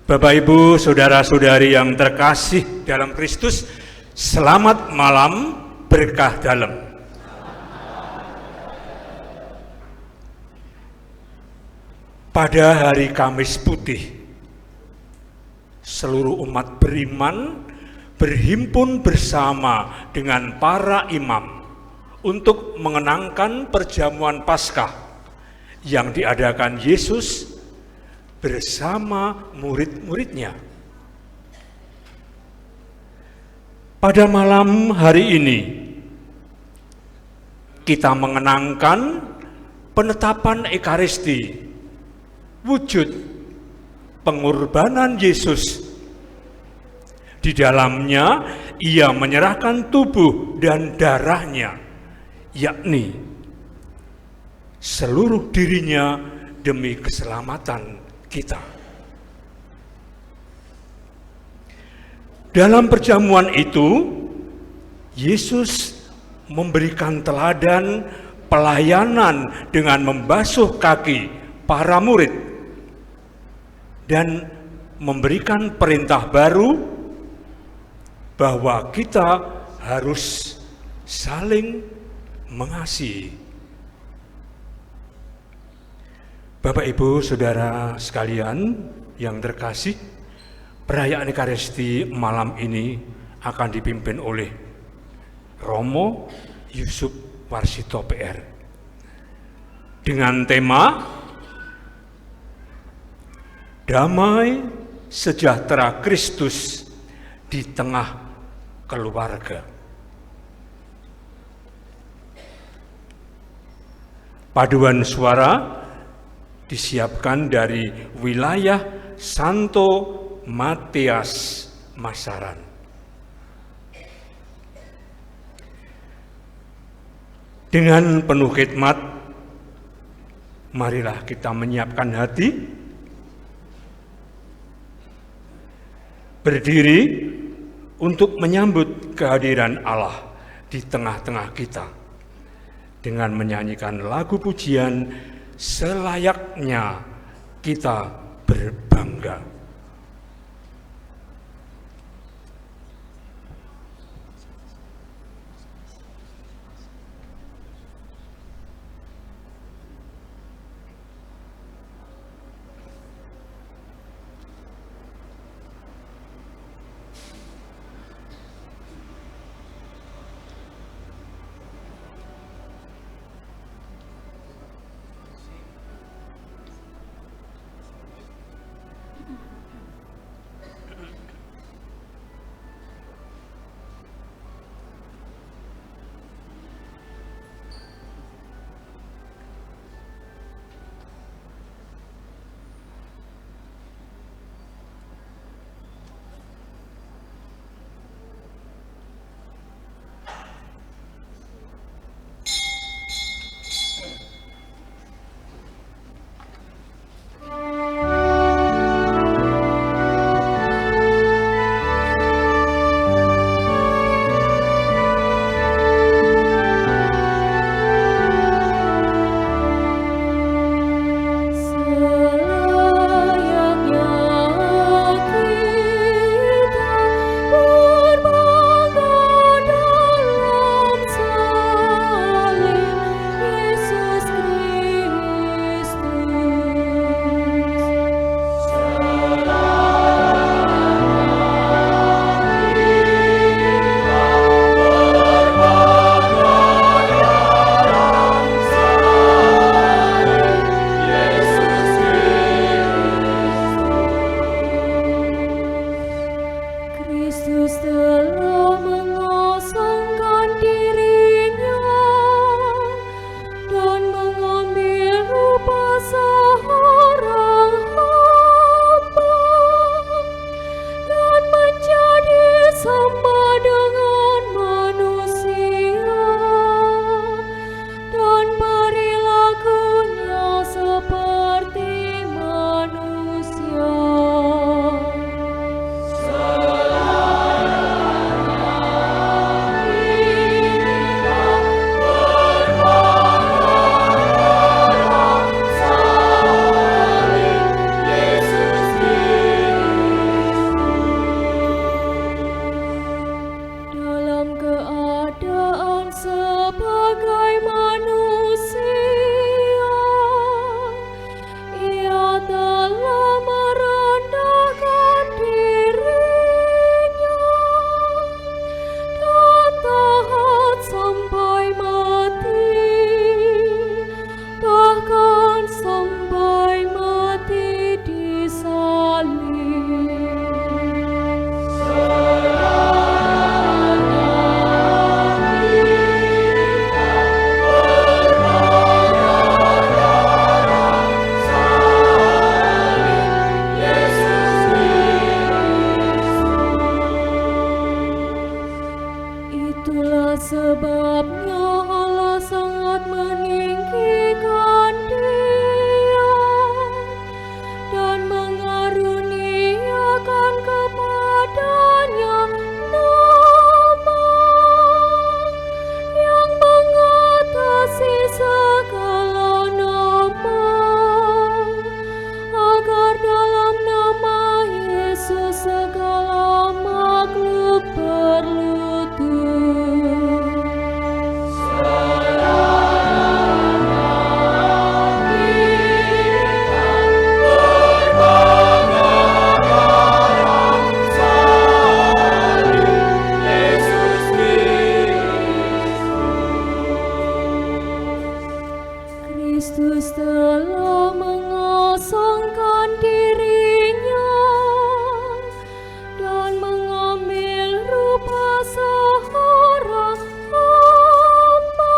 Bapak, Ibu, saudara-saudari yang terkasih dalam Kristus, selamat malam, berkah dalam. Pada hari Kamis Putih, seluruh umat beriman berhimpun bersama dengan para imam untuk mengenangkan perjamuan Paskah yang diadakan Yesus bersama murid-muridnya. Pada malam hari ini, kita mengenangkan penetapan Ekaristi, wujud pengorbanan Yesus. Di dalamnya, Ia menyerahkan tubuh dan darahnya, yakni seluruh dirinya demi keselamatan kita. Dalam perjamuan itu, Yesus memberikan teladan pelayanan dengan membasuh kaki para murid dan memberikan perintah baru bahwa kita harus saling mengasihi. Bapak, Ibu, saudara sekalian yang terkasih, perayaan Ekaristi malam ini akan dipimpin oleh Romo Yusuf Warsito PR dengan tema Damai Sejahtera Kristus di Tengah Keluarga. Paduan suara disiapkan dari wilayah Santo Matias Masaran. Dengan penuh khidmat, marilah kita menyiapkan hati, berdiri untuk menyambut kehadiran Allah di tengah-tengah kita dengan menyanyikan lagu pujian selayaknya kita berbangga. Itulah sebabnya Allah sangat meninggikan Dia dan mengaruniakan kepadanya nama yang mengatasi segala nama, agar dalam nama Yesus segala makhluk berlutut. Kristus telah mengosongkan dirinya dan mengambil rupa seorang hamba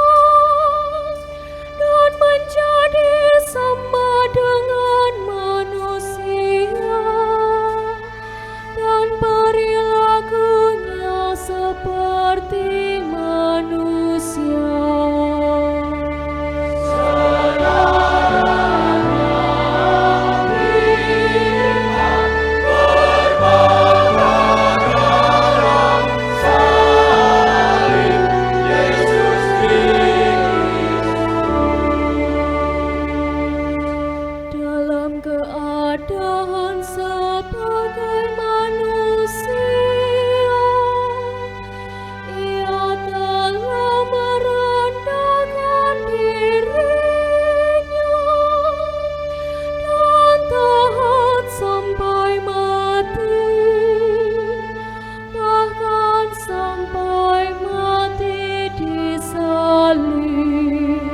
dan menjadi sama dengan manusia, dan perilakunya seperti manusia. Dalam keadaan sebagai manusia, Ia telah merendahkan dirinya dan taat sampai mati, bahkan sampai mati di salib.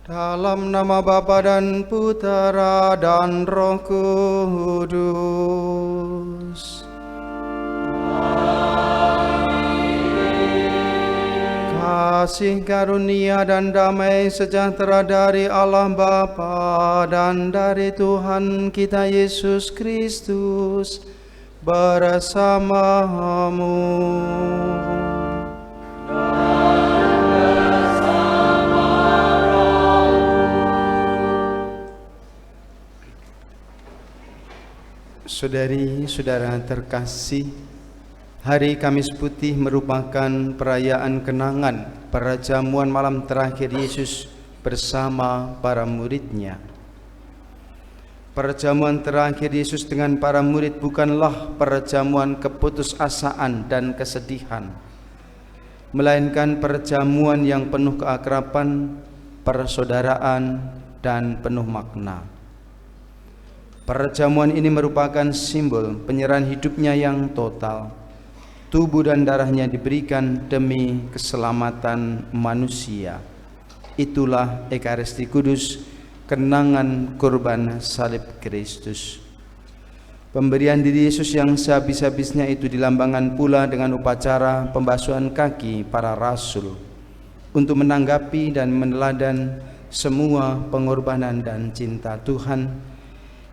Dalam nama Bapa dan Putera dan Roh Kudus. Kasih karunia dan damai sejahtera dari Allah Bapa dan dari Tuhan kita Yesus Kristus bersamamu. Saudari-saudara terkasih, hari Kamis Putih merupakan perayaan kenangan perjamuan malam terakhir Yesus bersama para murid-Nya. Perjamuan terakhir Yesus dengan para murid bukanlah perjamuan keputusasaan dan kesedihan, melainkan perjamuan yang penuh keakraban, persaudaraan, dan penuh makna. Perjamuan ini merupakan simbol penyerahan hidupnya yang total. Tubuh dan darahnya diberikan demi keselamatan manusia. Itulah Ekaristi Kudus, kenangan kurban salib Kristus. Pemberian diri Yesus yang sehabis-habisnya itu dilambangkan pula dengan upacara pembasuhan kaki para rasul untuk menanggapi dan meneladan semua pengorbanan dan cinta Tuhan.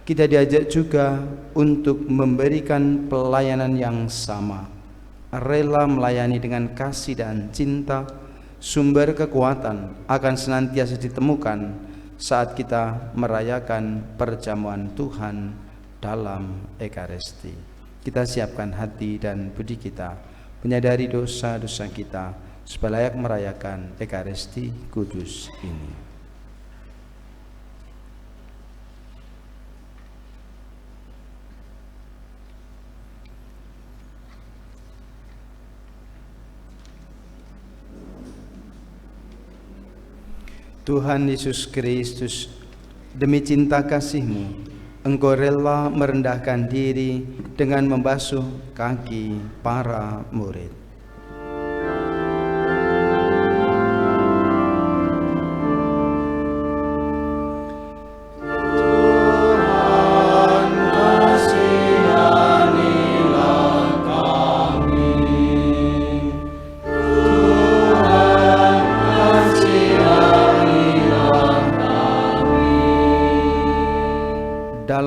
Kita diajak juga untuk memberikan pelayanan yang sama, rela melayani dengan kasih dan cinta. Sumber kekuatan akan senantiasa ditemukan saat kita merayakan perjamuan Tuhan dalam Ekaristi. Kita siapkan hati dan budi kita, menyadari dosa-dosa kita, supaya layak merayakan Ekaristi Kudus ini. Tuhan Yesus Kristus, demi cinta kasih-Mu, Engkau rela merendahkan diri dengan membasuh kaki para murid.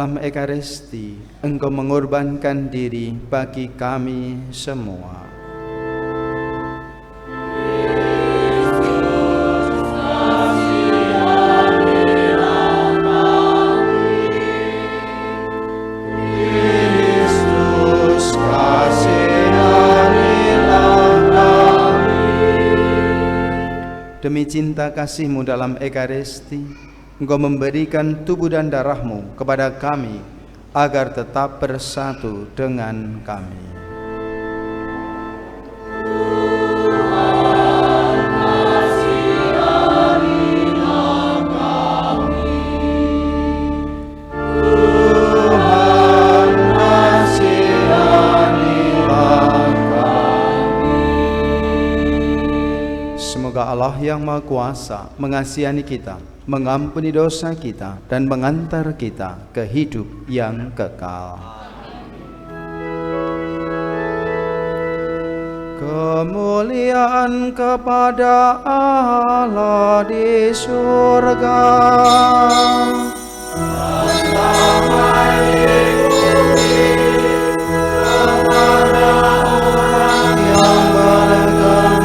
dalam Ekaristi Engkau mengorbankan diri bagi kami semua. Demi cinta kasih-Mu dalam Ekaristi, Engkau memberikan tubuh dan darah-Mu kepada kami, agar tetap bersatu dengan kami. Semoga Allah yang Maha Kuasa mengasihani kita, mengampuni dosa kita, dan mengantar kita ke hidup yang kekal. Kemuliaan kepada Allah di surga, Allah di bumi, kepada orang yang beragama.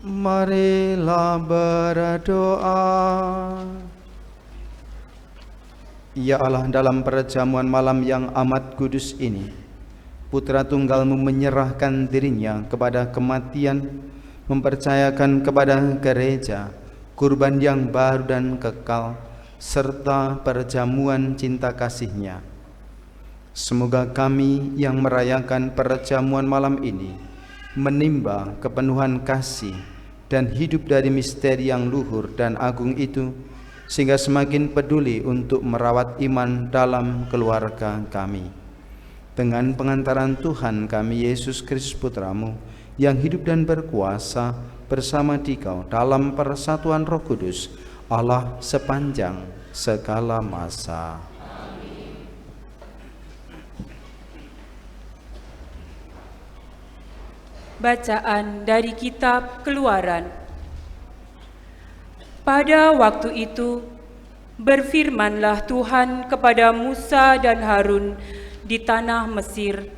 Marilah berdoa. Ya Allah, dalam perjamuan malam yang amat kudus ini, Putra Tunggal-Mu menyerahkan dirinya kepada kematian, mempercayakan kepada gereja kurban yang baru dan kekal, serta perjamuan cinta kasih-Nya. Semoga kami yang merayakan perjamuan malam ini menimba kepenuhan kasih dan hidup dari misteri yang luhur dan agung itu, sehingga semakin peduli untuk merawat iman dalam keluarga kami. Dengan pengantaran Tuhan kami Yesus Kristus Putra-Mu, yang hidup dan berkuasa bersama Dikau dalam persatuan Roh Kudus, Allah sepanjang segala masa. Amin. Bacaan dari kitab Keluaran. Pada waktu itu, berfirmanlah Tuhan kepada Musa dan Harun di tanah Mesir,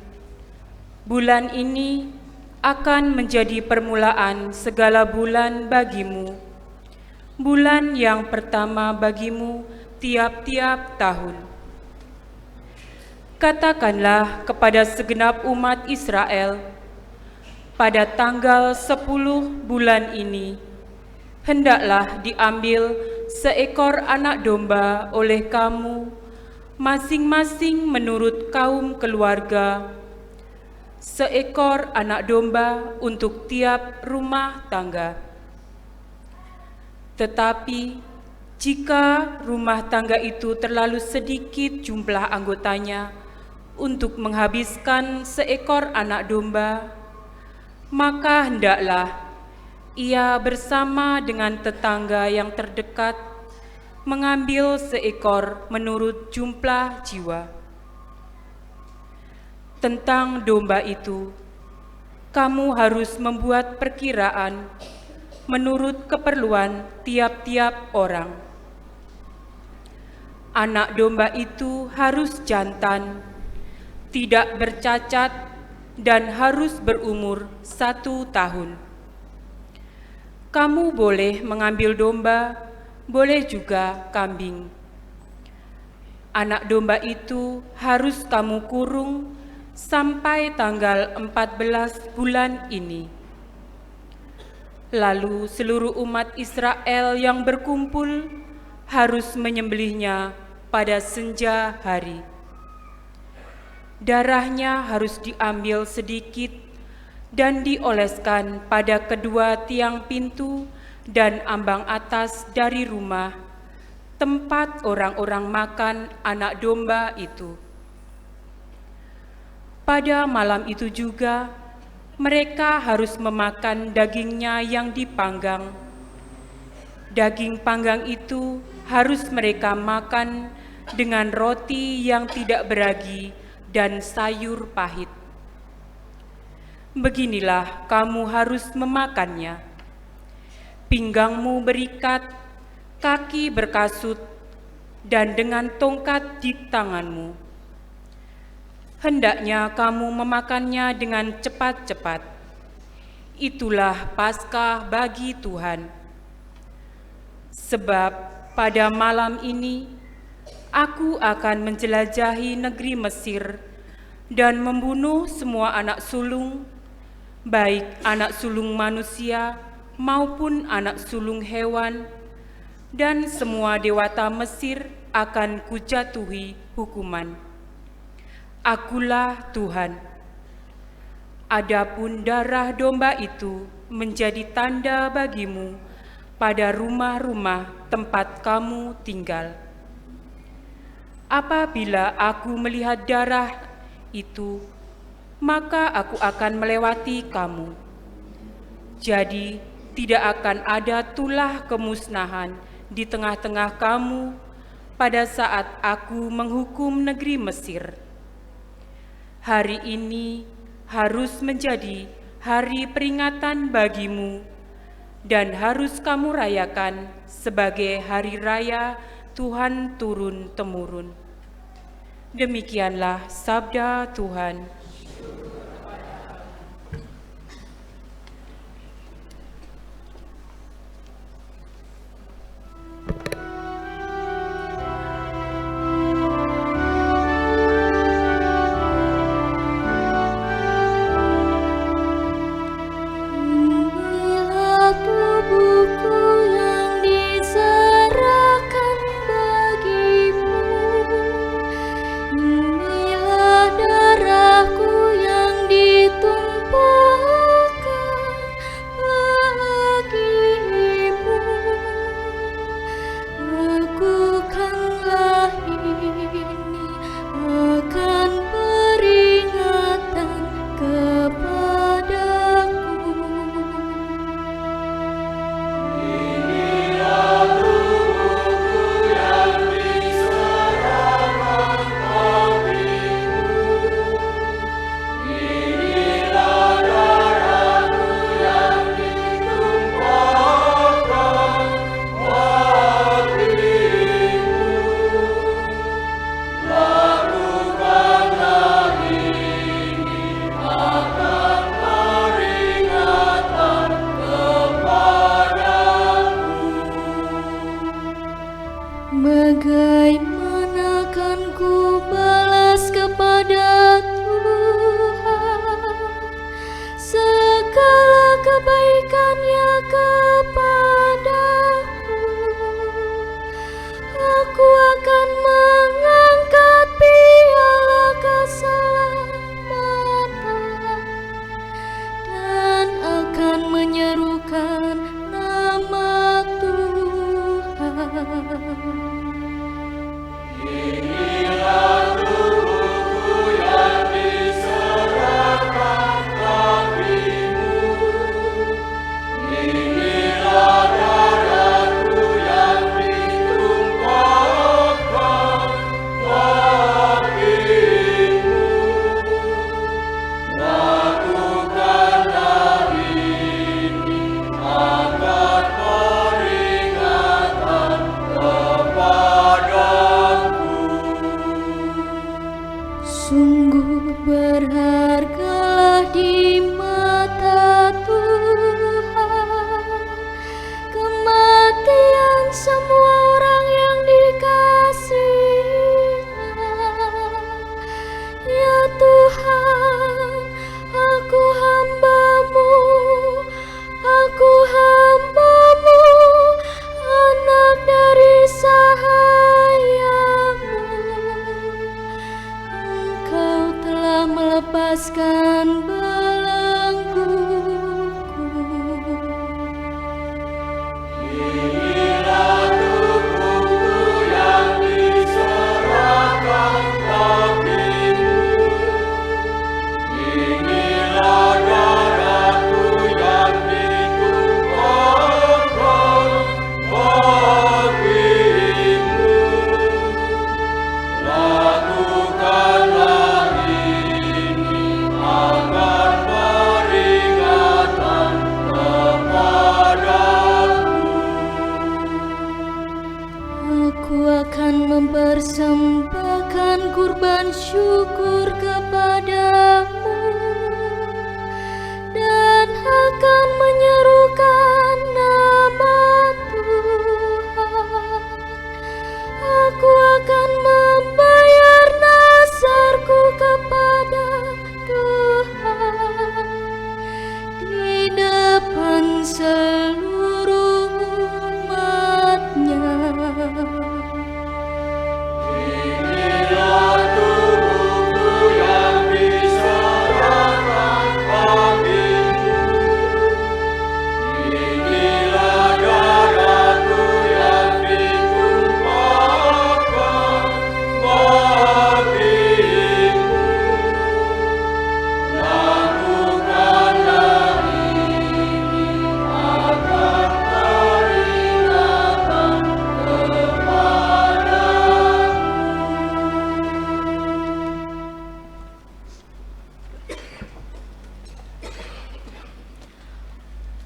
"Bulan ini akan menjadi permulaan segala bulan bagimu, bulan yang pertama bagimu tiap-tiap tahun. Katakanlah kepada segenap umat Israel, pada tanggal 10 bulan ini, hendaklah diambil seekor anak domba oleh kamu, masing-masing menurut kaum keluarga, seekor anak domba untuk tiap rumah tangga. Tetapi jika rumah tangga itu terlalu sedikit jumlah anggotanya untuk menghabiskan seekor anak domba, maka hendaklah ia bersama dengan tetangga yang terdekat mengambil seekor menurut jumlah jiwa. Tentang domba itu, kamu harus membuat perkiraan menurut keperluan tiap-tiap orang. Anak domba itu harus jantan, tidak bercacat, dan harus berumur 1 tahun. Kamu boleh mengambil domba, boleh juga kambing. Anak domba itu harus kamu kurung sampai tanggal 14 bulan ini. Lalu seluruh umat Israel yang berkumpul harus menyembelihnya pada senja hari. Darahnya harus diambil sedikit dan dioleskan pada kedua tiang pintu dan ambang atas dari rumah, tempat orang-orang makan anak domba itu. Pada malam itu juga, mereka harus memakan dagingnya yang dipanggang. Daging panggang itu harus mereka makan dengan roti yang tidak beragi dan sayur pahit. Beginilah kamu harus memakannya. Pinggangmu berikat, kaki berkasut, dan dengan tongkat di tanganmu. Hendaknya kamu memakannya dengan cepat-cepat. Itulah Paskah bagi Tuhan. Sebab pada malam ini aku akan menjelajahi negeri Mesir dan membunuh semua anak sulung, baik anak sulung manusia maupun anak sulung hewan, dan semua dewata Mesir akan kujatuhi hukuman. Akulah Tuhan. Adapun darah domba itu menjadi tanda bagimu pada rumah-rumah tempat kamu tinggal. Apabila aku melihat darah itu, maka aku akan melewati kamu. Jadi tidak akan ada tulah kemusnahan di tengah-tengah kamu pada saat aku menghukum negeri Mesir. Hari ini harus menjadi hari peringatan bagimu dan harus kamu rayakan sebagai hari raya Tuhan turun-temurun. Demikianlah sabda Tuhan. Inilah tubuhku yang diserahkan bagimu. Inilah darahku Bagaimana akan ku balas kepada Tuhan segala kebaikan-Nya kepadaku? Aku akan mengangkat piala keselamatan dan akan menyerukan nama Tuhan. Sungguh berhargalah di mata Tuhan kematian semua orang yang dikasihi-Nya. Ya Tuhan, aku hamba-Mu, anak dari sahaya-Mu. Engkau telah melepaskan belengguku. Aku akan mempersembahkan kurban syukur kepadamu dan akan menyerukan nama Tuhan. Aku akan membayar nazarku kepada Tuhan di depan seluruh umat-Nya.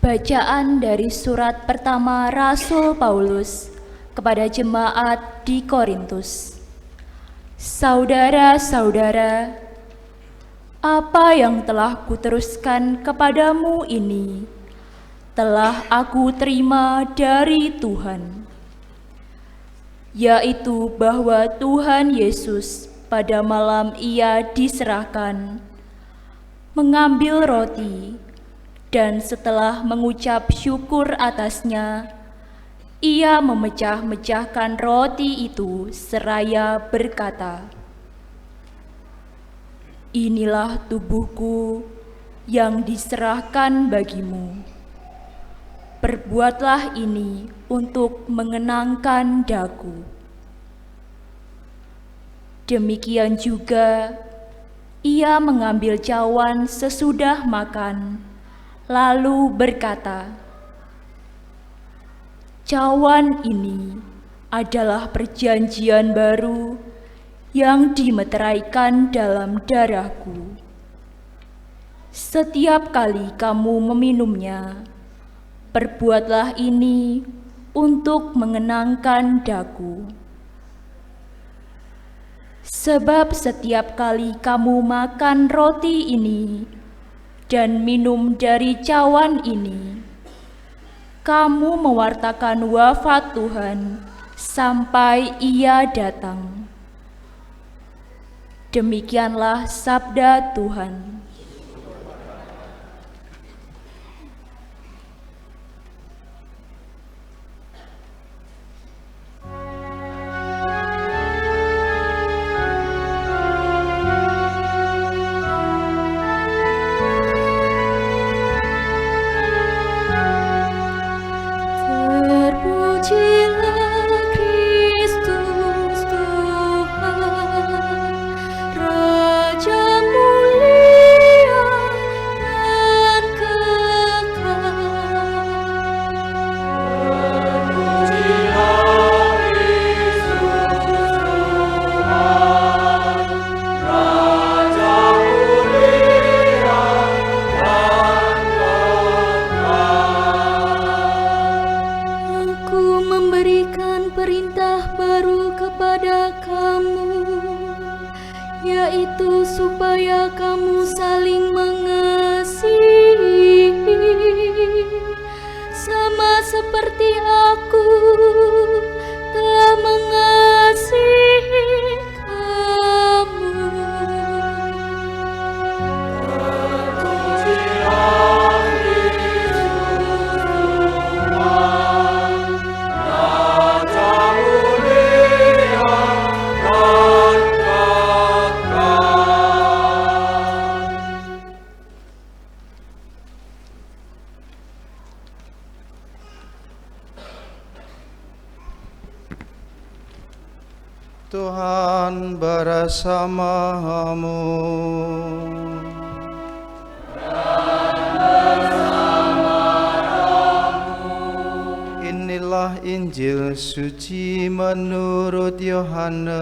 Bacaan dari surat pertama Rasul Paulus kepada jemaat di Korintus. Saudara-saudara, apa yang telah kuteruskan kepadamu ini telah aku terima dari Tuhan, yaitu bahwa Tuhan Yesus pada malam Ia diserahkan, mengambil roti, dan setelah mengucap syukur atasnya, Ia memecah-mecahkan roti itu seraya berkata, "Inilah tubuhku yang diserahkan bagimu. Perbuatlah ini untuk mengenangkan daku." Demikian juga, Ia mengambil cawan sesudah makan, lalu berkata, "Cawan ini adalah perjanjian baru yang dimeteraikan dalam darahku. Setiap kali kamu meminumnya, perbuatlah ini untuk mengenangkan daku. Sebab setiap kali kamu makan roti ini dan minum dari cawan ini, kamu mewartakan wafat Tuhan sampai Ia datang. Demikianlah sabda Tuhan. Tuhan bersamamu. Inilah Injil suci menurut Yohanes.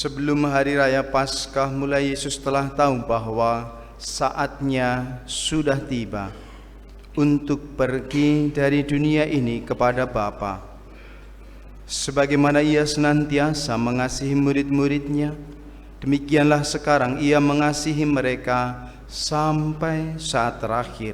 Sebelum hari raya Paskah mulai, Yesus telah tahu bahwa saatnya sudah tiba untuk pergi dari dunia ini kepada Bapa. Sebagaimana Ia senantiasa mengasihi murid-muridnya, demikianlah sekarang Ia mengasihi mereka sampai saat terakhir.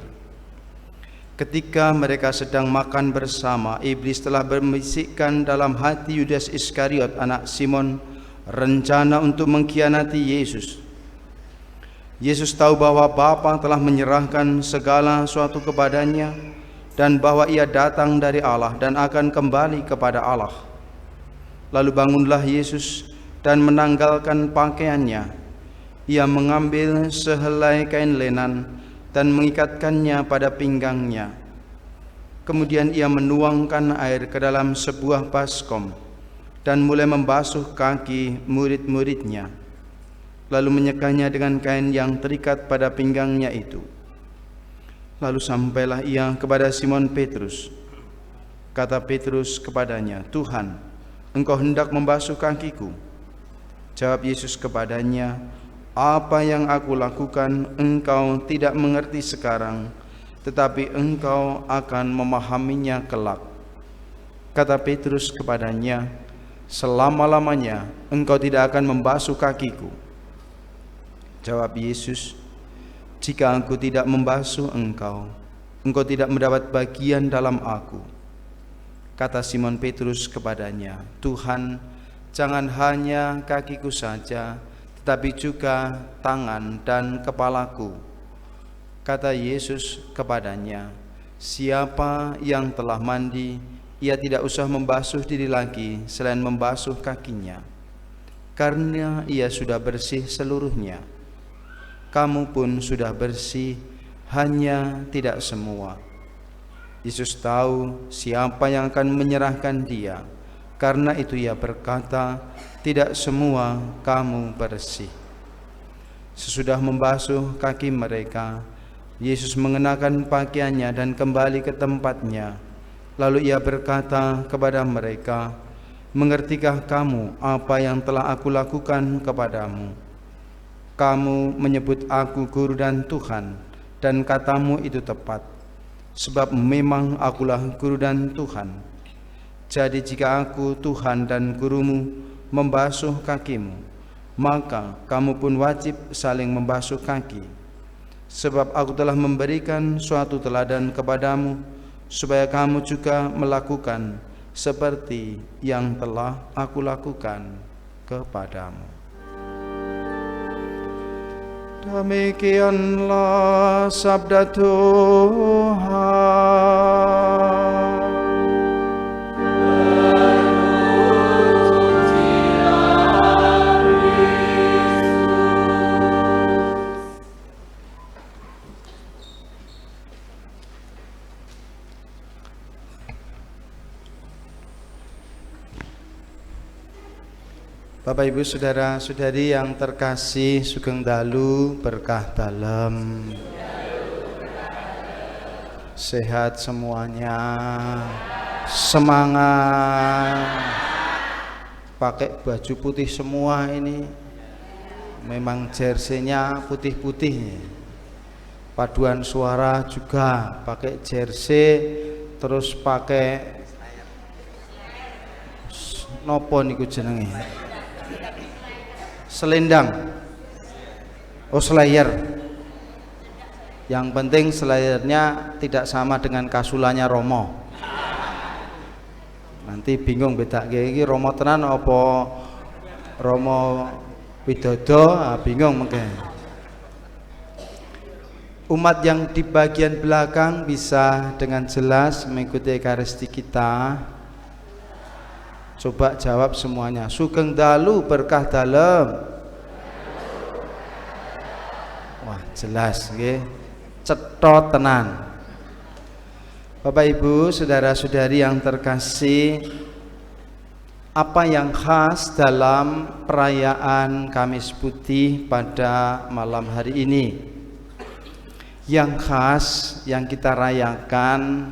Ketika mereka sedang makan bersama, iblis telah berbisikkan dalam hati Yudas Iskariot, anak Simon, rencana untuk mengkhianati Yesus. Yesus tahu bahwa Bapa telah menyerahkan segala sesuatu kepadanya dan bahwa Ia datang dari Allah dan akan kembali kepada Allah. Lalu bangunlah Yesus dan menanggalkan pakaiannya. Ia mengambil sehelai kain lenan dan mengikatkannya pada pinggangnya. Kemudian Ia menuangkan air ke dalam sebuah baskom dan mulai membasuh kaki murid-muridnya, lalu menyekanya dengan kain yang terikat pada pinggangnya itu. Lalu sampailah Ia kepada Simon Petrus. Kata Petrus kepadanya, "Tuhan, Engkau hendak membasuh kakiku?" Jawab Yesus kepadanya, "Apa yang aku lakukan engkau tidak mengerti sekarang, tetapi engkau akan memahaminya kelak." Kata Petrus kepadanya, "Selama-lamanya engkau tidak akan membasuh kakiku." Jawab Yesus, "Jika aku tidak membasuh engkau, engkau tidak mendapat bagian dalam aku." Kata Simon Petrus kepadanya, "Tuhan, jangan hanya kakiku saja, tetapi juga tangan dan kepalaku." Kata Yesus kepadanya, "Siapa yang telah mandi, ia tidak usah membasuh diri lagi selain membasuh kakinya, karena ia sudah bersih seluruhnya. Kamu pun sudah bersih, hanya tidak semua." Yesus tahu siapa yang akan menyerahkan Dia, karena itu Ia berkata, "Tidak semua kamu bersih." Sesudah membasuh kaki mereka, Yesus mengenakan pakaiannya dan kembali ke tempatnya. Lalu Ia berkata kepada mereka, "Mengertikah kamu apa yang telah aku lakukan kepadamu? Kamu menyebut aku Guru dan Tuhan, dan katamu itu tepat. sebab memang akulah guru dan Tuhan. Jadi jika aku, Tuhan dan gurumu, membasuh kakimu, maka kamu pun wajib saling membasuh kaki. Sebab aku telah memberikan suatu teladan kepadamu, supaya kamu juga melakukan seperti yang telah aku lakukan kepadamu. Demikianlah sabda Tuhan. Bapak Ibu saudara-saudari yang terkasih, sugeng dalu berkah dalem. Sehat semuanya. Semangat. Pakai baju putih semua ini. Memang jersey-nya putih-putih. Paduan suara juga pakai jersey, terus pakai nopo niku jenenge? Selendang. Oh, slayer. Yang penting slayernya tidak sama dengan kasulanya Romo. Nanti bingung beda iki Romo tenan apa Romo Widodo, bingung mungkin. Umat yang di bagian belakang bisa dengan jelas mengikuti Ekaristi kita. Coba jawab semuanya. Sugeng dalu berkah dalem. Wah, jelas nggih. Cetha tenan. Bapak Ibu, saudara-saudari yang terkasih, apa yang khas dalam perayaan Kamis Putih pada malam hari ini? Yang khas yang kita rayakan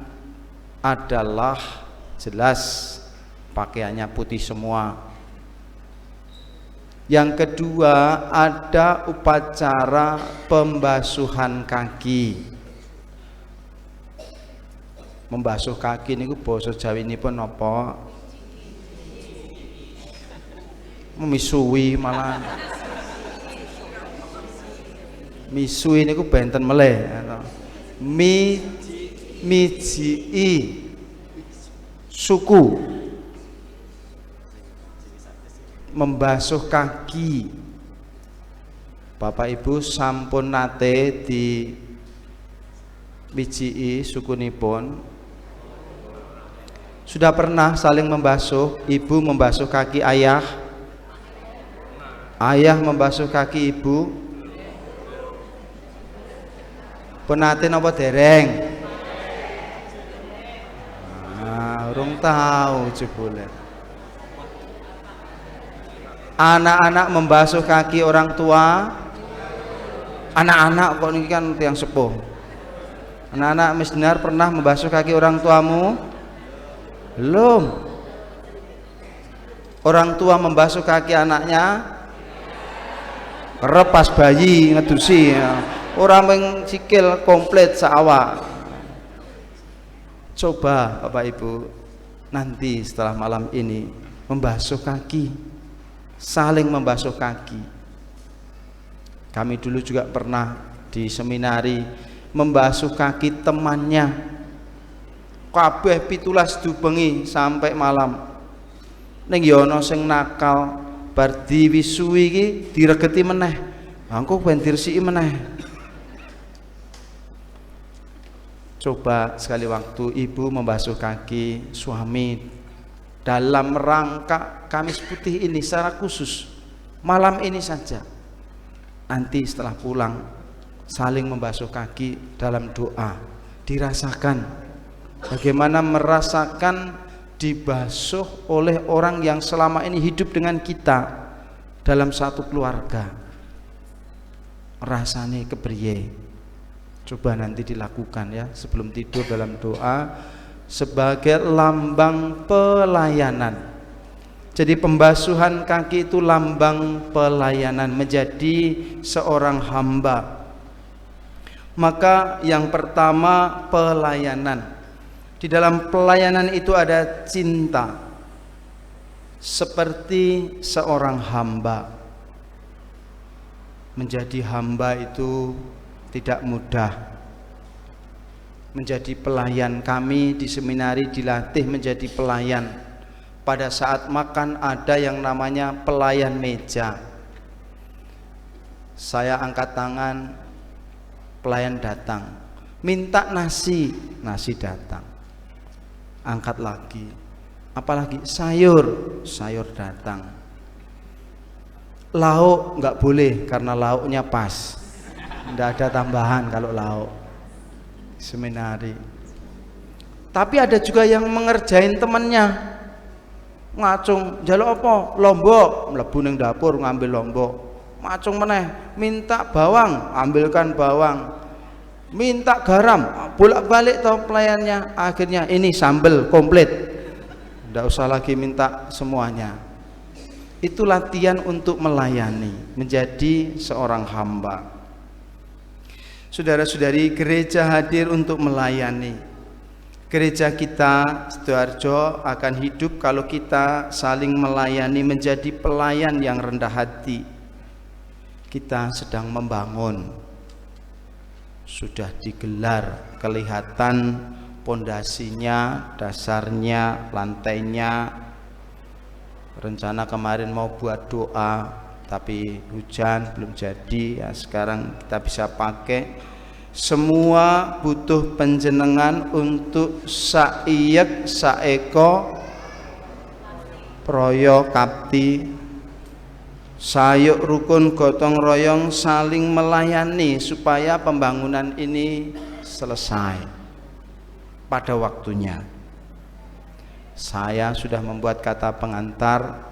adalah jelas pakaiannya putih semua. Yang kedua, ada upacara pembasuhan kaki. Membasuh kaki niku basa Jawinipun napa? Memisui malah. Misui niku benten meleh. Mijii suku. Membasuh kaki. Bapak Ibu sampun nate di bijii sukunipun. Sudah pernah saling membasuh? Ibu membasuh kaki ayah, ayah membasuh kaki ibu. Penate napa dereng? Urung tahu jebule. Anak-anak membasuh kaki orang tua. Anak-anak kok ini kan tiang sepuh. Anak-anak misdinar pernah membasuh kaki orang tuamu? Belum. Orang tua membasuh kaki anaknya? Repas bayi ngedusi ya. Orang yang sikil komplit seawak. Coba Bapak Ibu nanti setelah malam ini membasuh kaki. Saling membasuh kaki. Kami dulu juga pernah di seminari membasuh kaki temannya. Kabeh 17 dubengi sampai malam. Ning ya ana sing nakal, bar diwisui iki diregeti meneh. Engko ben diresiki meneh. Coba sekali waktu ibu membasuh kaki suami dalam rangka Kamis Putih ini secara khusus malam ini saja. Nanti setelah pulang saling membasuh kaki dalam doa. Dirasakan bagaimana merasakan dibasuh oleh orang yang selama ini hidup dengan kita dalam satu keluarga. Rasane kepriye? Coba nanti dilakukan ya sebelum tidur dalam doa sebagai lambang pelayanan. Jadi pembasuhan kaki itu lambang pelayanan, menjadi seorang hamba. Maka yang pertama pelayanan. Di dalam pelayanan itu ada cinta. Seperti seorang hamba. Menjadi hamba itu tidak mudah. Menjadi pelayan, kami di seminari dilatih menjadi pelayan. Pada saat makan ada yang namanya pelayan meja. Saya angkat tangan, pelayan datang. Minta nasi, nasi datang. Angkat lagi, apalagi sayur, sayur datang. Lauk nggak boleh karena lauknya pas. Nggak ada tambahan kalau lauk. Seminari. Tapi ada juga yang mengerjain temannya. Ngacung, jaluk apa? Lombok, mlebu ning dapur ngambil lombok. Ngacung meneh, minta bawang, ambilkan bawang. Minta garam, bolak-balik toh pelayannya. Akhirnya ini sambel komplit. Nggak usah lagi minta semuanya. Itu latihan untuk melayani, menjadi seorang hamba. Saudara-saudari, gereja hadir untuk melayani. Gereja kita Sidoarjo akan hidup kalau kita saling melayani, menjadi pelayan yang rendah hati. Kita sedang membangun, sudah digelar, kelihatan pondasinya, dasarnya, lantainya. Rencana kemarin mau buat doa, tapi hujan belum jadi, ya sekarang kita bisa pakai. Semua butuh penjenengan untuk saiyek saeko proyo kapti sayuk rukun gotong royong saling melayani supaya pembangunan ini selesai pada waktunya. Saya sudah membuat kata pengantar,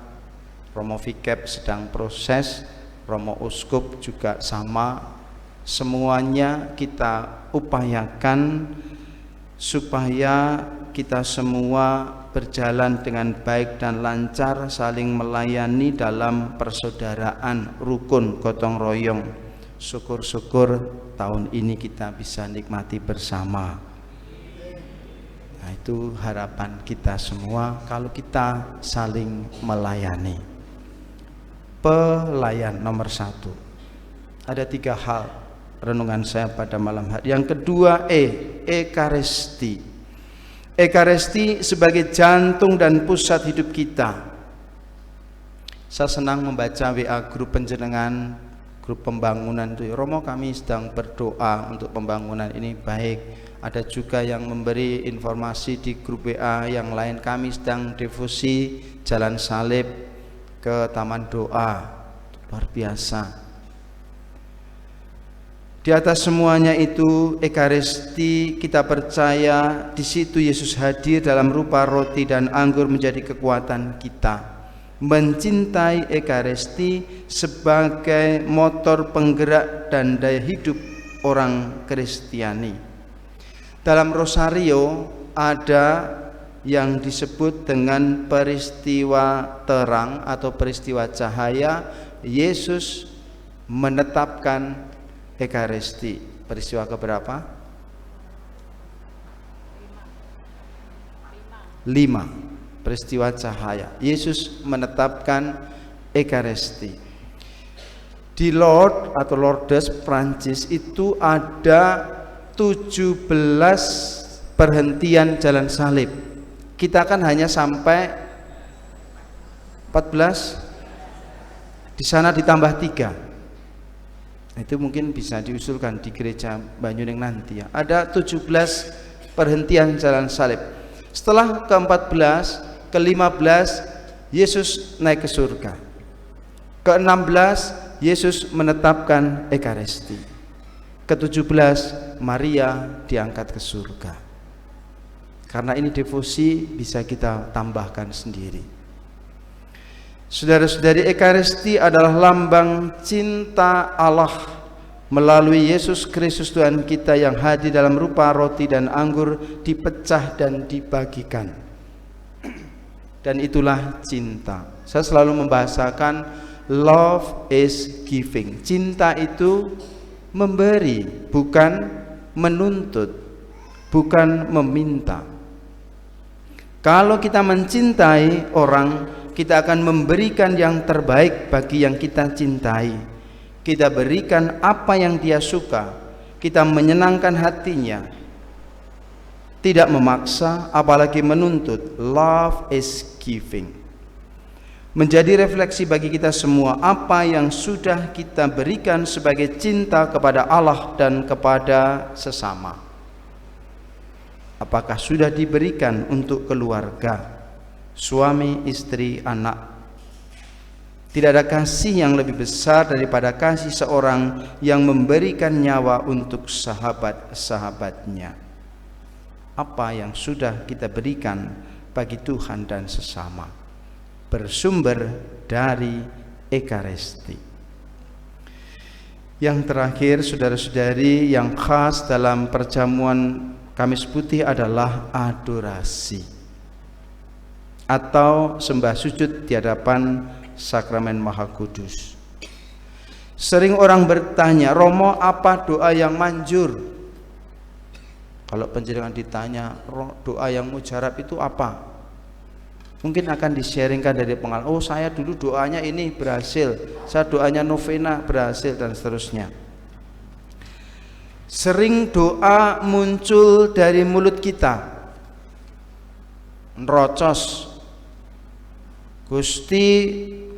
Romo Vikep sedang proses, Romo Uskup juga sama. Semuanya kita upayakan supaya kita semua berjalan dengan baik dan lancar, saling melayani dalam persaudaraan rukun gotong royong. Syukur-syukur tahun ini kita bisa nikmati bersama. Nah, itu harapan kita semua kalau kita saling melayani. Pelayan nomor 1. Ada 3 hal renungan saya pada malam hari. Yang kedua, Ekaristi. Ekaristi sebagai jantung dan pusat hidup kita. Saya senang membaca WA grup penjenengan, grup pembangunan itu. Romo, kami sedang berdoa untuk pembangunan ini. Baik, ada juga yang memberi informasi di grup WA yang lain, kami sedang devosi Jalan Salib ke Taman Doa. Luar biasa. Di atas semuanya itu, Ekaristi, kita percaya di situ Yesus hadir dalam rupa roti dan anggur menjadi kekuatan kita. Mencintai Ekaristi sebagai motor penggerak dan daya hidup orang Kristiani. Dalam Rosario ada yang disebut dengan peristiwa terang atau peristiwa cahaya. Yesus menetapkan Ekaristi. Peristiwa keberapa? 5. Peristiwa cahaya. Yesus menetapkan Ekaristi. Di Lourdes atau Lourdes Prancis itu ada 17 perhentian jalan salib. Kita kan hanya sampai 14. Di sana ditambah 3. Itu mungkin bisa diusulkan di gereja Banyuning nanti ya. Ada 17 perhentian jalan salib. Setelah ke-14, ke-15 Yesus naik ke surga. Ke-16 Yesus menetapkan Ekaristi. Ke-17 Maria diangkat ke surga. Karena ini devosi bisa kita tambahkan sendiri. Saudara-saudari, Ekaristi adalah lambang cinta Allah melalui Yesus Kristus Tuhan kita yang hadir dalam rupa roti dan anggur, dipecah dan dibagikan. Dan itulah cinta. Saya selalu membahasakan love is giving. Cinta itu memberi, bukan menuntut, bukan meminta. Kalau kita mencintai orang, kita akan memberikan yang terbaik bagi yang kita cintai. Kita berikan apa yang dia suka, kita menyenangkan hatinya, tidak memaksa, apalagi menuntut. Love is giving. Menjadi refleksi bagi kita semua apa yang sudah kita berikan sebagai cinta kepada Allah dan kepada sesama. Apakah sudah diberikan untuk keluarga, suami, istri, anak? Tidak ada kasih yang lebih besar daripada kasih seorang yang memberikan nyawa untuk sahabat-sahabatnya. Apa yang sudah kita berikan bagi Tuhan dan sesama bersumber dari Ekaristi. Yang terakhir, saudara-saudari, yang khas dalam perjamuan Kamis Putih adalah adorasi atau sembah sujud di hadapan sakramen Maha Kudus. Sering orang bertanya, Romo, apa doa yang manjur? Kalau panjenengan ditanya doa yang mujarab itu apa? Mungkin akan di-sharingkan dari pengalaman. Oh, saya dulu doanya ini berhasil, saya doanya novena berhasil, dan seterusnya. Sering doa muncul dari mulut kita, nrocos, Gusti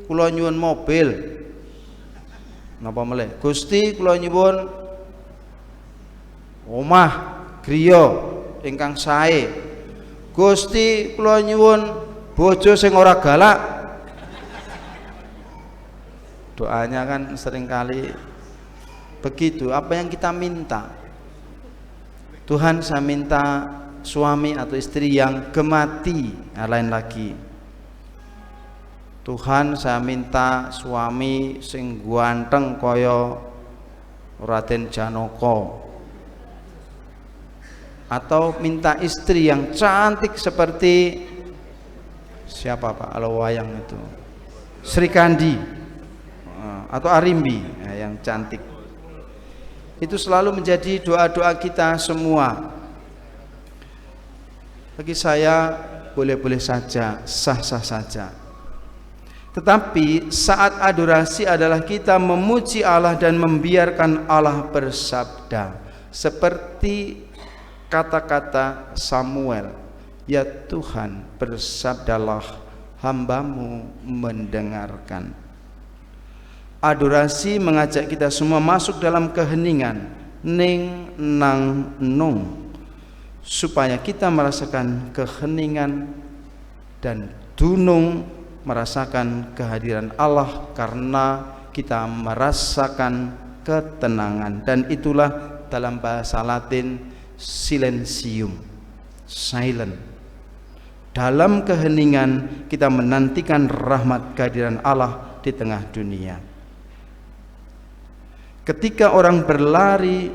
kula nyuwun mobil, napa meleh, Gusti kula nyuwun omah griya ingkang sae, Gusti kula nyuwun bojo sing ora galak. Doanya kan seringkali begitu. Apa yang kita minta? Tuhan, saya minta suami atau istri yang gemati. Nah, lain lagi. Tuhan, saya minta suami sing ganteng kaya Raden Janaka. Atau minta istri yang cantik seperti siapa Pak kalau wayang itu, Sri Kandi atau Arimbi, yang cantik. Itu selalu menjadi doa-doa kita semua. Bagi saya boleh-boleh saja, sah-sah saja. Tetapi saat adorasi adalah kita memuji Allah dan membiarkan Allah bersabda, seperti kata-kata Samuel, ya Tuhan, bersabdalah, hambamu mendengarkan. Adorasi mengajak kita semua masuk dalam keheningan, ning nang nung, supaya kita merasakan keheningan dan dunung, merasakan kehadiran Allah karena kita merasakan ketenangan. Dan itulah dalam bahasa Latin silentium, silent. Dalam keheningan kita menantikan rahmat kehadiran Allah di tengah dunia. Ketika orang berlari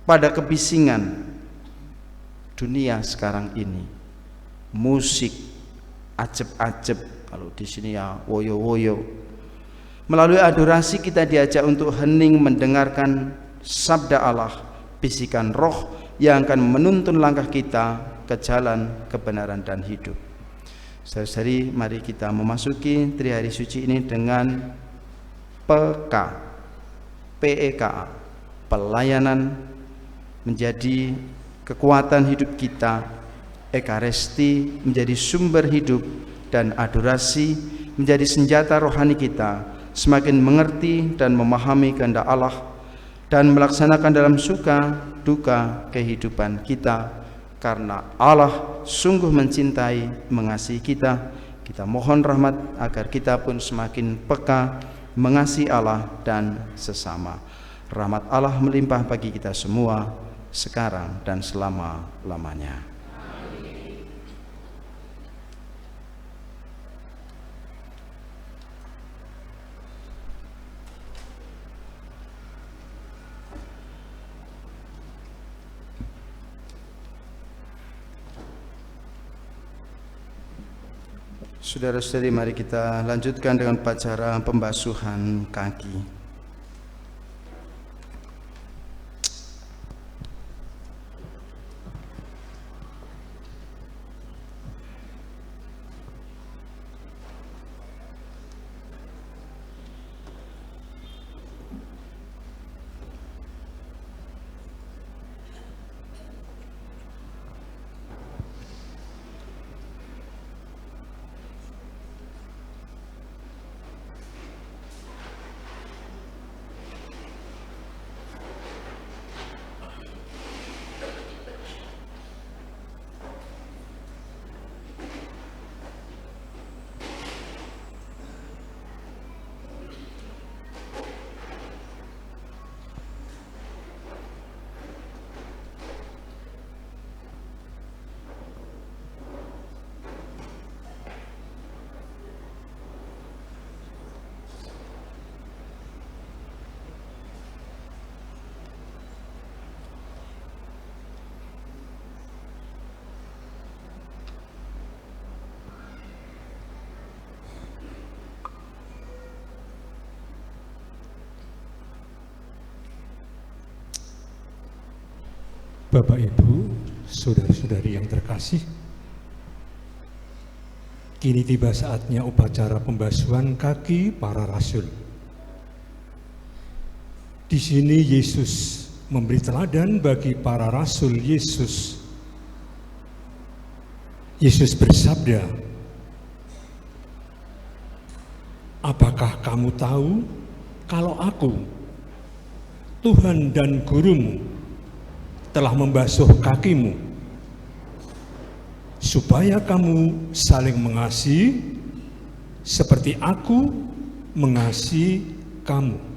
pada kebisingan dunia sekarang ini, musik ajeb-ajeb, kalau di sini ya woyo-woyo, melalui adorasi kita diajak untuk hening mendengarkan sabda Allah, bisikan roh yang akan menuntun langkah kita ke jalan kebenaran dan hidup. Saudari, mari kita memasuki Trihari Suci ini dengan PEKA, pelayanan menjadi kekuatan hidup kita, Ekaristi menjadi sumber hidup, dan adorasi menjadi senjata rohani kita, semakin mengerti dan memahami kehendak Allah dan melaksanakan dalam suka duka kehidupan kita. Karena Allah sungguh mencintai, mengasihi kita, kita mohon rahmat agar kita pun semakin peka mengasihi Allah dan sesama. Rahmat Allah melimpah bagi kita semua sekarang dan selama-lamanya. Saudara-saudari, mari kita lanjutkan dengan upacara pembasuhan kaki. Bapak Ibu, saudara-saudari yang terkasih, kini tiba saatnya upacara pembasuhan kaki para rasul. Di sini Yesus memberi teladan bagi para rasul Yesus. Yesus bersabda, "Apakah kamu tahu kalau Aku, Tuhan dan Gurumu, telah membasuh kakimu, supaya kamu saling mengasihi seperti Aku mengasihi kamu."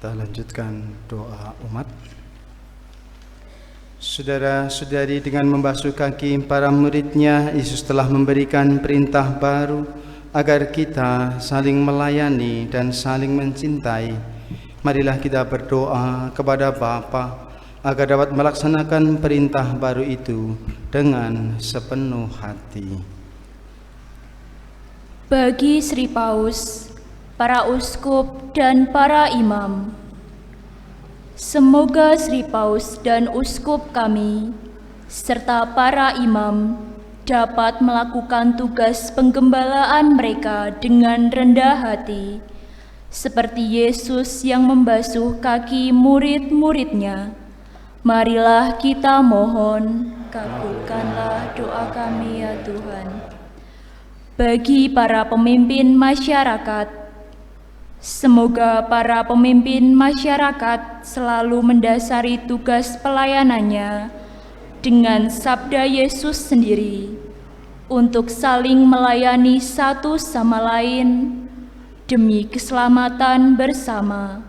Kita lanjutkan doa umat. Saudara-saudari, dengan membasuh kaki para muridnya, Yesus telah memberikan perintah baru agar kita saling melayani dan saling mencintai. Marilah kita berdoa kepada Bapa agar dapat melaksanakan perintah baru itu dengan sepenuh hati. Bagi Sri Paus, para uskup dan para imam, semoga Sri Paus dan uskup kami serta para imam dapat melakukan tugas penggembalaan mereka dengan rendah hati, seperti Yesus yang membasuh kaki murid-muridnya. Marilah kita mohon, kabulkanlah doa kami ya Tuhan. Bagi para pemimpin masyarakat, semoga para pemimpin masyarakat selalu mendasari tugas pelayanannya dengan sabda Yesus sendiri untuk saling melayani satu sama lain demi keselamatan bersama.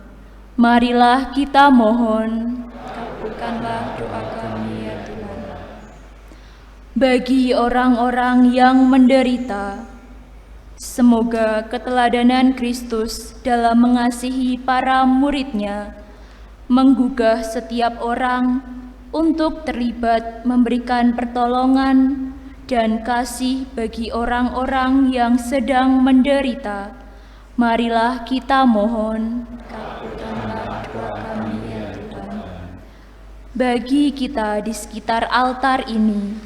Marilah kita mohon, kabulkanlah doa kami ya Tuhan. Bagi orang-orang yang menderita, semoga keteladanan Kristus dalam mengasihi para muridnya menggugah setiap orang untuk terlibat memberikan pertolongan dan kasih bagi orang-orang yang sedang menderita. Marilah kita mohon, kabulkanlah doa kami ya Tuhan. Bagi kita di sekitar altar ini,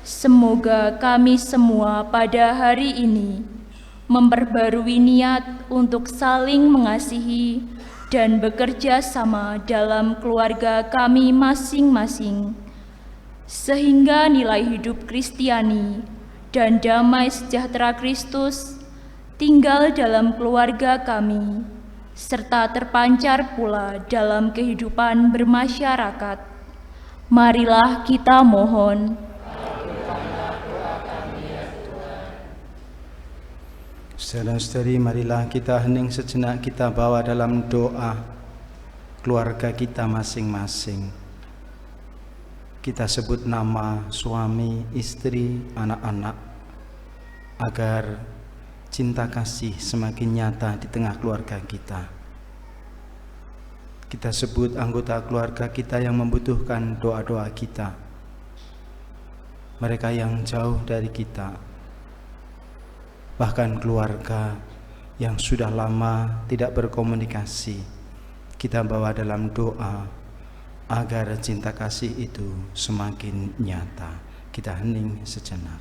semoga kami semua pada hari ini memperbarui niat untuk saling mengasihi dan bekerja sama dalam keluarga kami masing-masing, sehingga nilai hidup Kristiani dan damai sejahtera Kristus tinggal dalam keluarga kami, serta terpancar pula dalam kehidupan bermasyarakat. Marilah kita mohon, saudara-saudari, marilah kita hening sejenak, kita bawa dalam doa keluarga kita masing-masing. Kita sebut nama suami, istri, anak-anak, agar cinta kasih semakin nyata di tengah keluarga kita. Kita sebut anggota keluarga kita yang membutuhkan doa-doa kita, mereka yang jauh dari kita, bahkan keluarga yang sudah lama tidak berkomunikasi. Kita bawa dalam doa agar cinta kasih itu semakin nyata. Kita hening sejenak.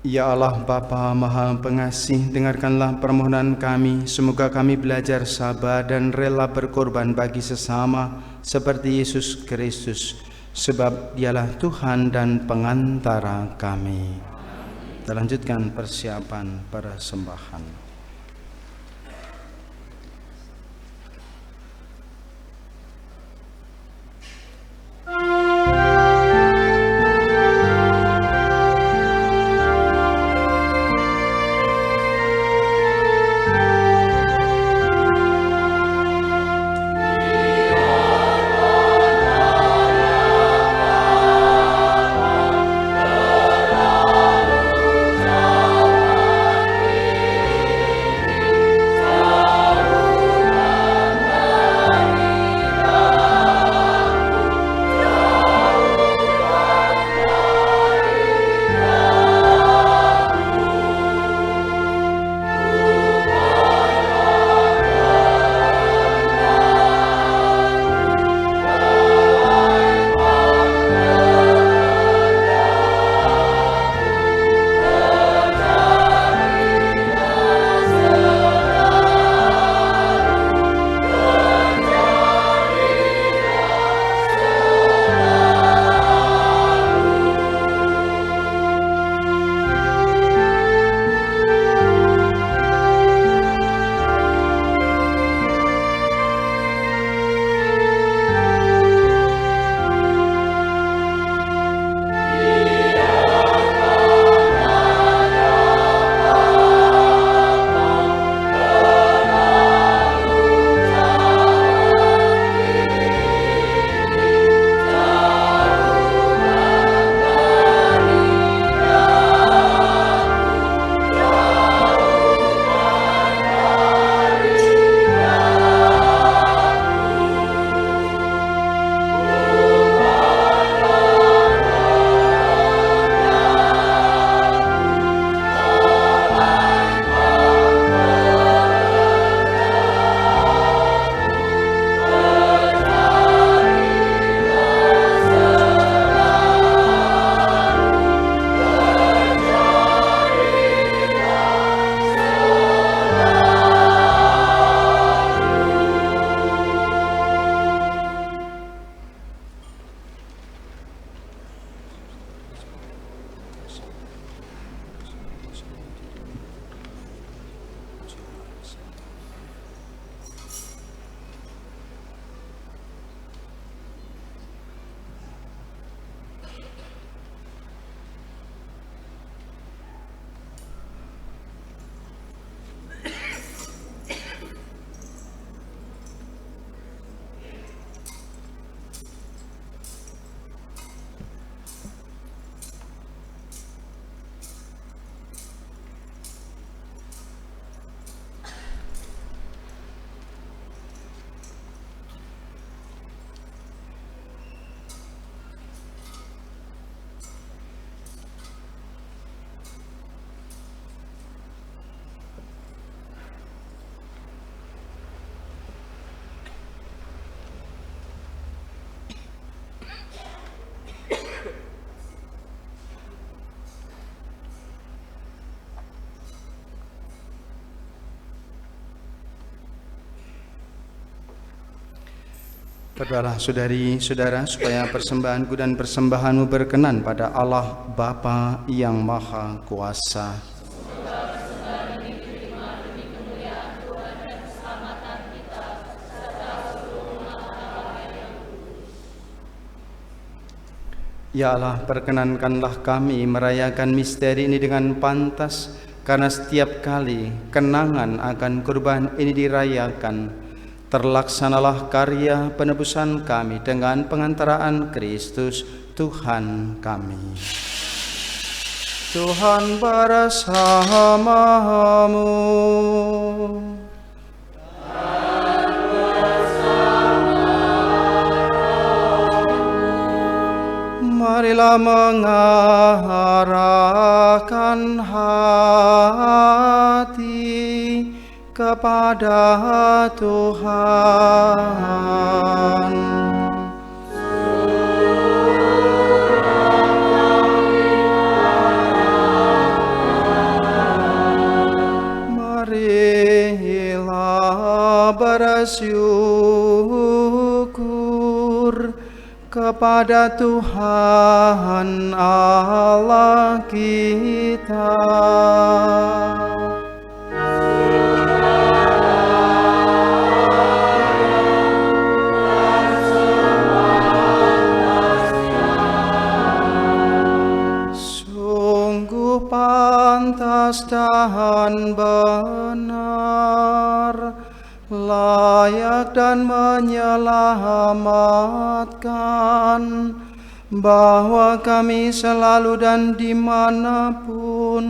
Ya Allah Bapa Maha Pengasih, dengarkanlah permohonan kami. Semoga kami belajar sabar dan rela berkorban bagi sesama seperti Yesus Kristus, sebab Dialah Tuhan dan pengantara kami. Kita lanjutkan persiapan persembahan. Berdoalah saudari-saudara supaya persembahanku dan persembahanmu berkenan pada Allah Bapa yang Maha Kuasa. Ya Allah, perkenankanlah kami merayakan misteri ini dengan pantas, karena setiap kali kenangan akan kurban ini dirayakan, terlaksanalah karya penebusan kami dengan pengantaraan Kristus Tuhan kami. Tuhan bersamamu. Marilah mengarahkan hati kepada Tuhan. Marilah bersyukur kepada Tuhan Allah kita. Sungguh pantas dan benar, layak dan menyelamatkan, bahwa kami selalu dan dimanapun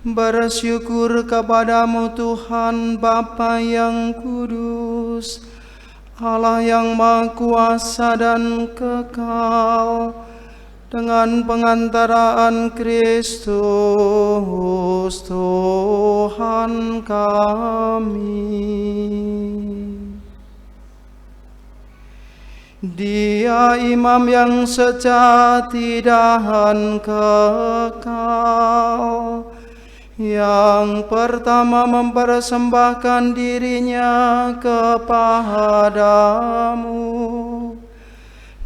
bersyukur kepadamu Tuhan Bapa yang kudus, Allah yang Maha Kuasa dan kekal, dengan pengantaraan Kristus Tuhan kami. Dia imam yang sejati dan kekal, yang pertama mempersembahkan dirinya kepadamu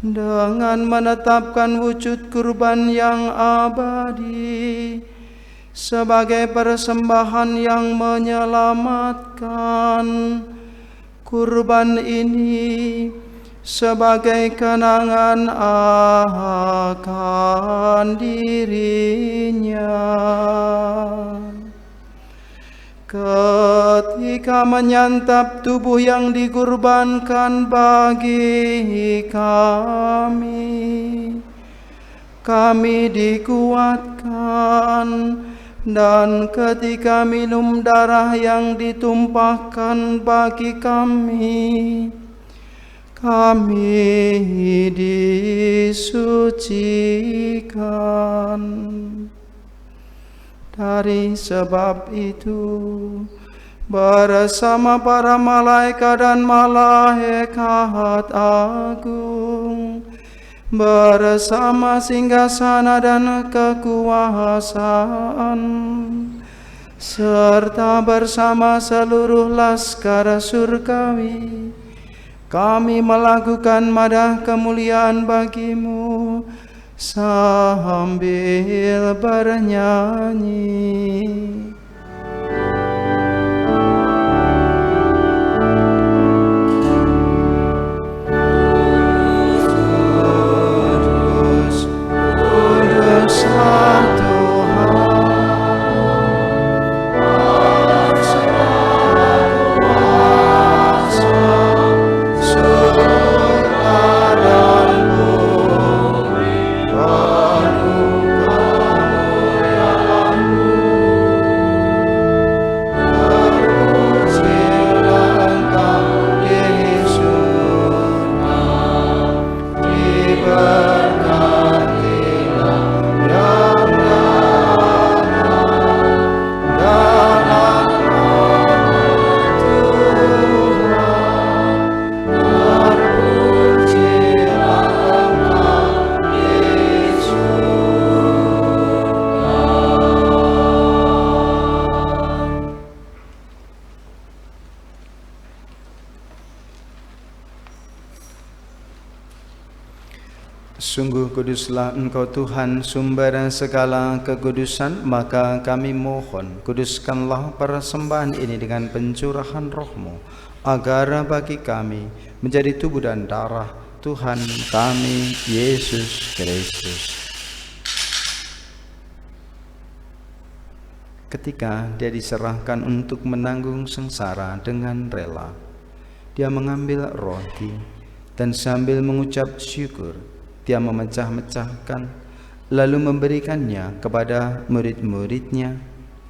dengan menetapkan wujud kurban yang abadi sebagai persembahan yang menyelamatkan. Kurban ini sebagai kenangan akan dirinya. Ketika menyantap tubuh yang dikurbankan bagi kami dikuatkan, dan ketika minum darah yang ditumpahkan bagi kami disucikan. Dari sebab itu, bersama para malaikat dan malaikat agung, bersama singgasana dan kekuasaan, serta bersama seluruh laskar surgawi, kami melakukan madah kemuliaan bagimu sambil bernyanyi. Sungguh kuduslah Engkau Tuhan, sumber segala kekudusan, maka kami mohon, kuduskanlah persembahan ini dengan pencurahan roh-Mu, agar bagi kami menjadi tubuh dan darah Tuhan kami, Yesus Kristus. Ketika Dia diserahkan untuk menanggung sengsara dengan rela, Dia mengambil roti dan sambil mengucap syukur, Dia memecah-mecahkan, lalu memberikannya kepada murid-muridnya,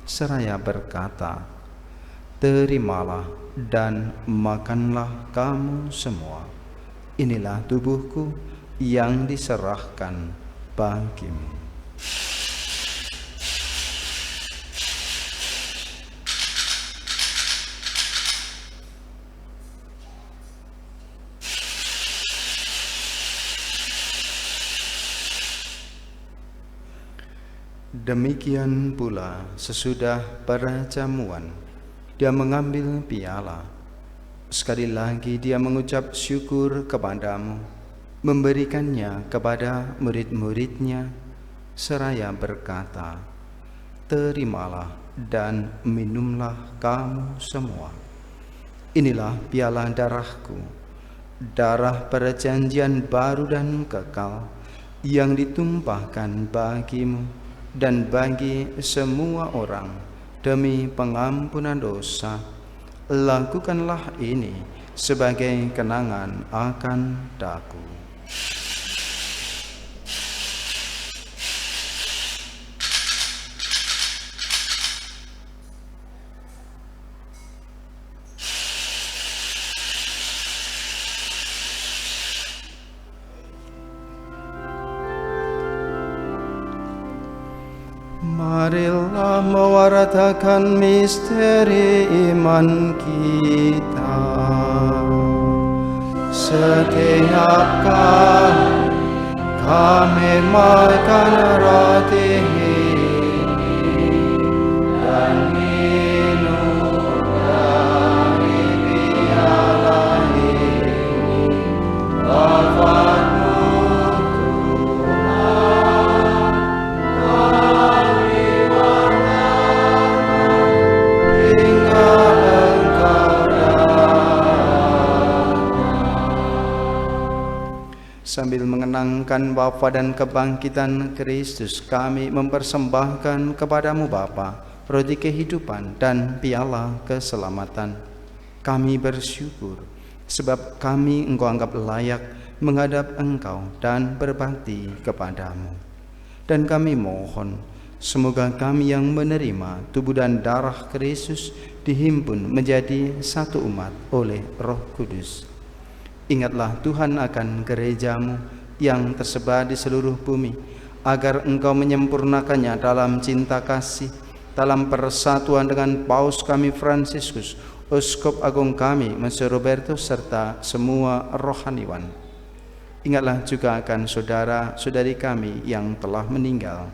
seraya berkata, "Terimalah dan makanlah kamu semua. Inilah tubuhku yang diserahkan bagimu." Demikian pula sesudah perjamuan, Dia mengambil piala. Sekali lagi Dia mengucap syukur kepadamu, memberikannya kepada murid-muridnya, seraya berkata, "Terimalah dan minumlah kamu semua. Inilah piala darahku, darah perjanjian baru dan kekal, yang ditumpahkan bagimu dan bagi semua orang demi pengampunan dosa. Lakukanlah ini sebagai kenangan akan daku." Marilah mewartakan misteri iman kita. Setiap kali kami makan roti dan minum dari piala ini, wafat-Mu sambil mengenangkan wafat dan kebangkitan Kristus, kami mempersembahkan kepadamu Bapa roti kehidupan dan piala keselamatan. Kami bersyukur sebab kami Engkau anggap layak menghadap Engkau dan berbakti kepadamu. Dan kami mohon, semoga kami yang menerima tubuh dan darah Kristus dihimpun menjadi satu umat oleh Roh Kudus. Ingatlah Tuhan akan gereja-Mu yang tersebar di seluruh bumi, agar Engkau menyempurnakannya dalam cinta kasih, dalam persatuan dengan Paus kami Fransiskus, Uskup Agung kami Mesir Roberto, serta semua rohaniwan. Ingatlah juga akan saudara-saudari kami yang telah meninggal,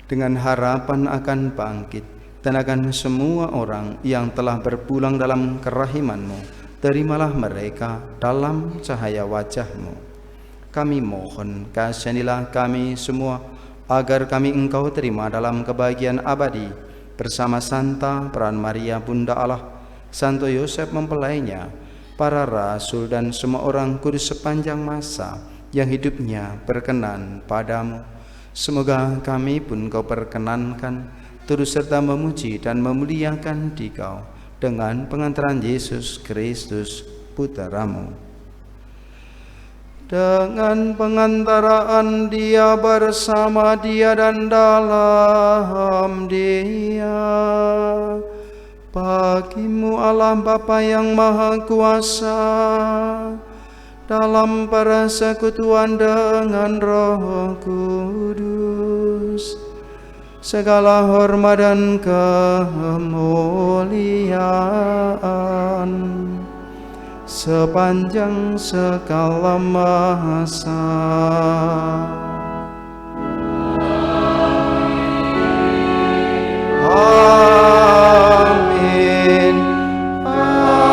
dengan harapan akan bangkit, dan akan semua orang yang telah berpulang dalam kerahiman-Mu. Terimalah mereka dalam cahaya wajah-Mu. Kami mohon, kasihanilah kami semua, agar kami Engkau terima dalam kebahagiaan abadi, bersama Santa Peran Maria Bunda Allah, Santo Yosef mempelainya, para rasul dan semua orang kudus sepanjang masa yang hidupnya berkenan padamu. Semoga kami pun Kau perkenankan turut serta memuji dan memuliakan Dikau dengan pengantaran Yesus Kristus Putra-Mu. Dengan pengantaraan Dia, bersama Dia, dan dalam Dia, bagi-Mu Allah Bapa yang Maha Kuasa, dalam persekutuan dengan Roh Kudus, segala hormat dan kemuliaan sepanjang segala masa. Amin. Amin.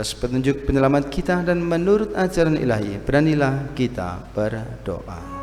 atas petunjuk penyelamat kita dan menurut ajaran ilahi, beranilah kita berdoa.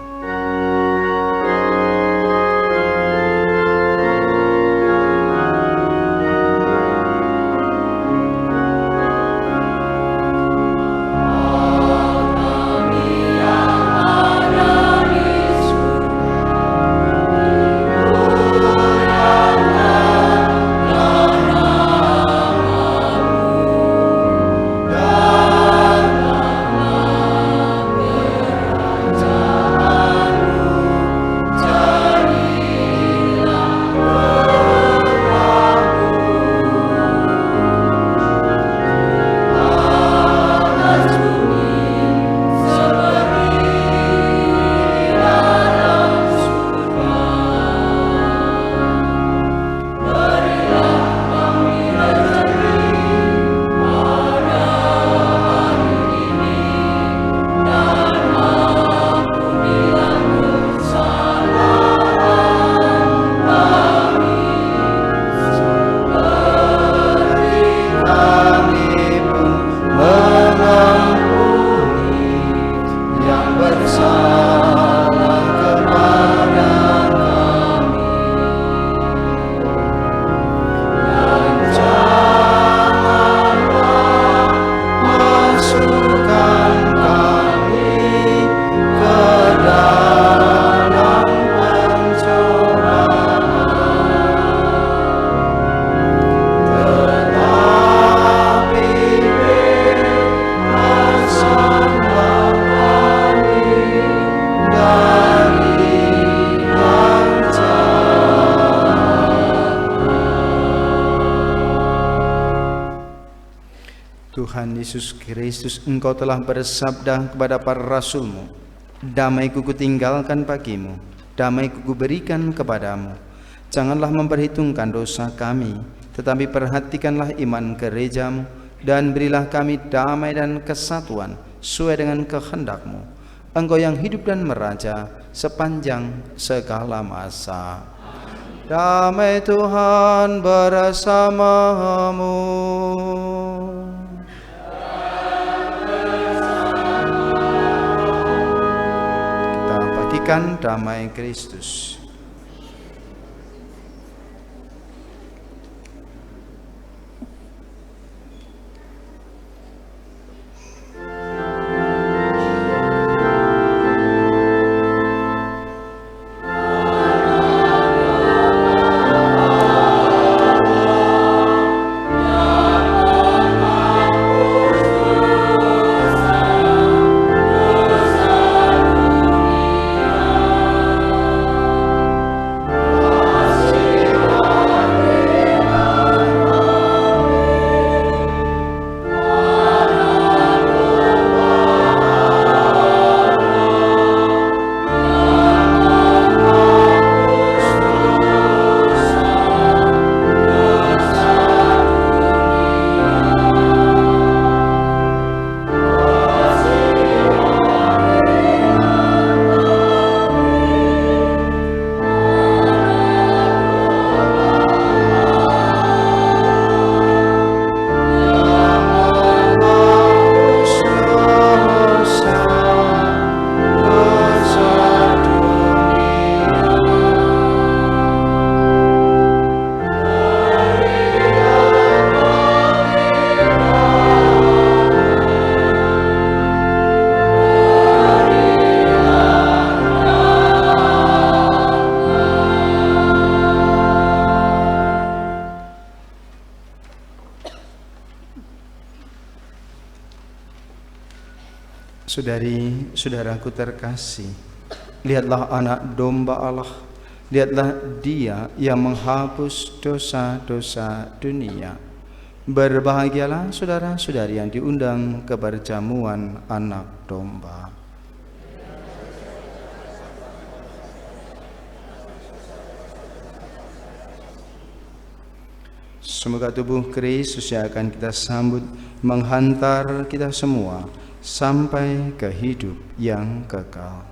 Tuhan Yesus Kristus, Engkau telah bersabda kepada para rasul-Mu, damai-Ku kutinggalkan bagimu, damai-Ku kuberikan kepadamu. Janganlah memperhitungkan dosa kami, tetapi perhatikanlah iman gereja-Mu, dan berilah kami damai dan kesatuan sesuai dengan kehendak-Mu. Engkau yang hidup dan meraja sepanjang segala masa. Damai Tuhan bersamamu. Damai Kristus. Saudari-saudaraku terkasih, lihatlah anak domba Allah, lihatlah Dia yang menghapus dosa-dosa dunia. Berbahagialah saudara-saudari yang diundang ke perjamuan anak domba. Semoga tubuh Kristus yang akan kita sambut menghantar kita semua sampai ke hidup yang kekal.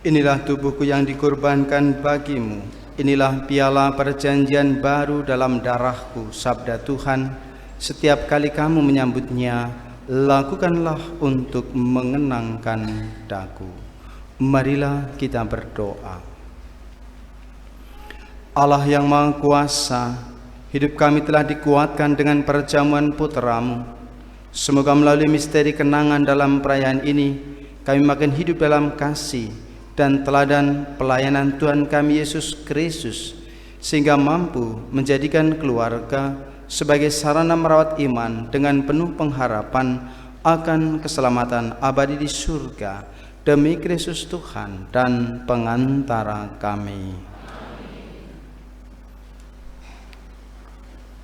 Inilah tubuhku yang dikorbankan bagimu. Inilah piala perjanjian baru dalam darahku, sabda Tuhan. Setiap kali kamu menyambutnya, lakukanlah untuk mengenangkan daku. Marilah kita berdoa. Allah yang Maha Kuasa, hidup kami telah dikuatkan dengan perjamuan putra-Mu. Semoga melalui misteri kenangan dalam perayaan ini, kami makin hidup dalam kasih dan teladan pelayanan Tuhan kami Yesus Kristus, sehingga mampu menjadikan keluarga sebagai sarana merawat iman dengan penuh pengharapan akan keselamatan abadi di surga, demi Kristus Tuhan dan pengantara kami.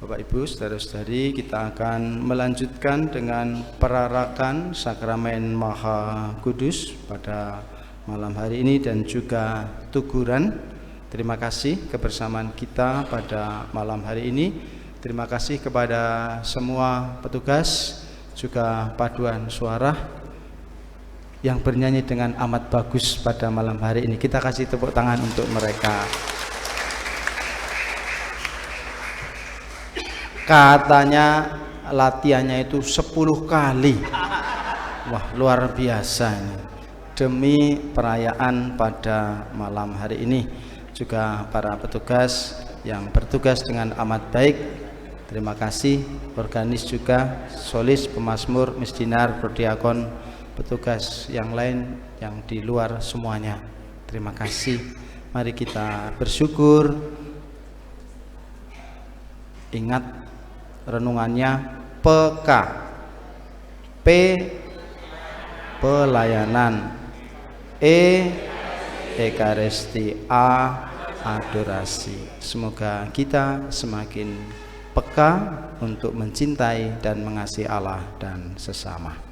Bapak Ibu, saudara-saudari, kita akan melanjutkan dengan perarakan sakramen Maha Kudus pada malam hari ini dan juga tuguran. Terima kasih kebersamaan kita pada malam hari ini. Terima kasih kepada semua petugas, juga paduan suara yang bernyanyi dengan amat bagus pada malam hari ini. Kita kasih tepuk tangan untuk mereka. Katanya latihannya itu 10 kali. Wah, luar biasa ini. Demi perayaan pada malam hari ini, juga para petugas yang bertugas dengan amat baik. Terima kasih, organis juga, solis, pemazmur, misdinar, prodiakon, petugas yang lain yang di luar semuanya. Terima kasih. Mari kita bersyukur. Ingat renungannya PK, P pelayanan, E Ekaristi, A adorasi. Semoga kita semakin peka untuk mencintai dan mengasihi Allah dan sesama.